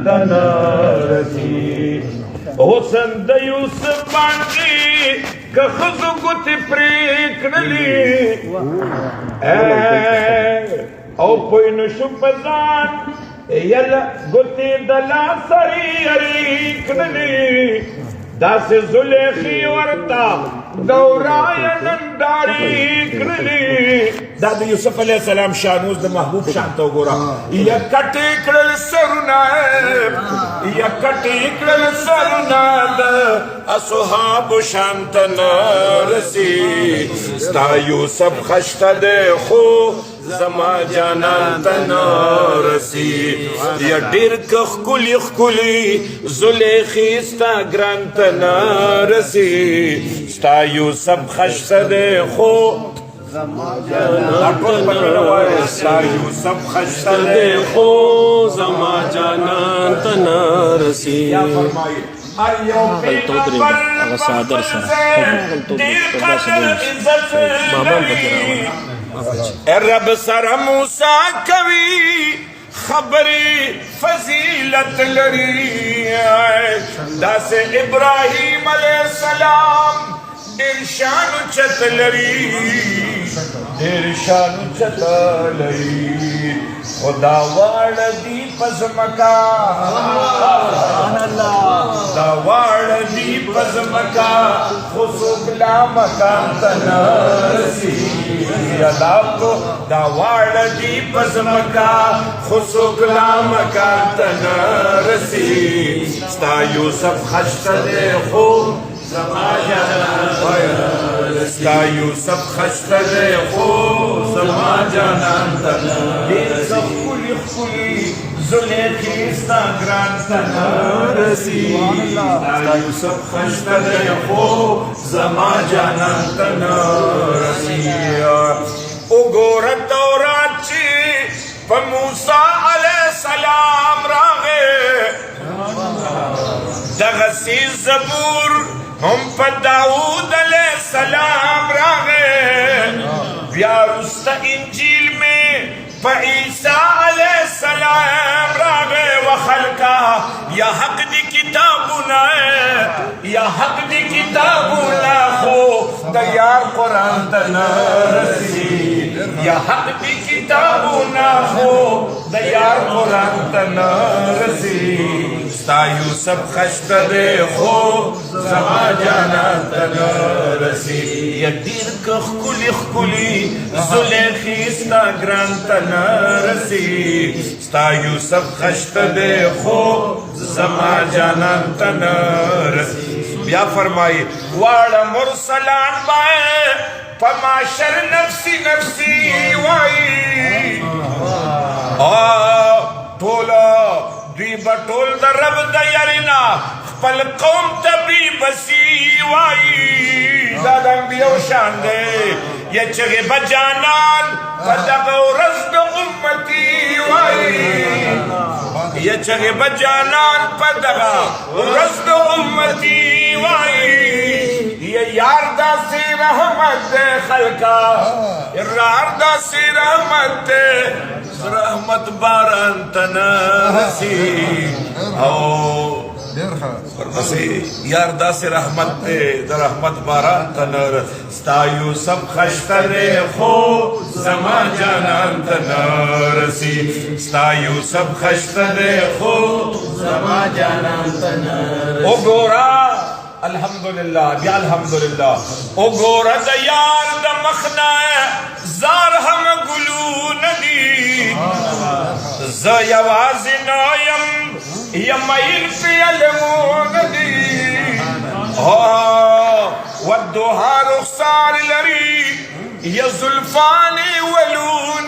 تنا رسی حسن د یوسف باندې که خزو ګوتې پرې کړلې او پوی نشو په ځان یله ګوتې د لاسرې اړې کړلې داسې زلیخې ورته دورایه نندارې کړلې دا د یوسف علیه السلام شانوز د محبوب شان ته وګوره یا کټې کړل سرونه یا کټې کړل سرونه د اصحابو شان ته نه رسي ستا یوسف خشته دی خو زما جانان ته نه رسي یا ډېر که ښکلي ښکلي زلیخې ستا ګران ته نه رسي ستا یوسف خشته دی خو زما جانان ستا یوسف خشته دی خو زما جانان ته نه رسي یا فرمایي هر یو پیغمبر رب سره موسی کوي خبرې فضیلت لري داسې ابراهیم علیه السلام ډېر شان چت لري ډېر شان چت لري خدا واړه دي په ځمکه دا واړه دي په ځمکه خو څوک لا مکان ته نه رسي دا واړه دي په ځمکه خو څوک لا مکان ته نه رسي ستا یوسف خشته دی خو زما جانان ستا یوسف خشته دی خو زما جانان ته ډېر ښه ښکلي ښکلي زلیخې ستا ګران ته نه رسي ستا یوسف خشته دی خو زما جانان ته نه رسي وګوره تورات چې په موسی علیه السلام راغی دغسې زبور هم په داود علیه السلام راغی بیا وروسته انجیل مې په عیسی علیه السلام راغی وخلکه یا حق دی کتابونه یا حق دی کتابونه خو د یار قرآن ته نه رسي یا حق دی کتابونه خو د یار قرآن ته نه رسي ستا یوسف خشته دی خو زما جانان ته نه رسي یا ډېر که ښکلي ښکلي زلیخې ستا ګران ته نه رسي ستا یوسف خشته دی خو زما جانان ته نه رسي بیا فرمایي واړه مرسلان باید په معاشر نفسي نفسي وایي ټوله دوی به ټول د رب د یارې خپل قوم ته بی بسي وایي دا د انبیاو شان دی یا چغې به جانان په دغه ورځ د امتي وایي یا چغې به جانان په دغه ورځ د امتي وایي یا یار داسې رحمت دی خلکه یار داسې رحمت دی رحمت باران ته نه رسي او ورپسې یار داسې رحمت دی د رحمت باران ته نه ستا یوسف خشته دی خو زما جانان ته نه رسي ستا یوسف خشته دی خو زما جانان ته نه رسي وګوره الحمدلله بیا الحمدلله وګوره د یار د مخ نه زار هم ګلونه دي زه یوازې نه یم مین پې علمونه دي والدوها رخسار لري یا زلفانې ولونه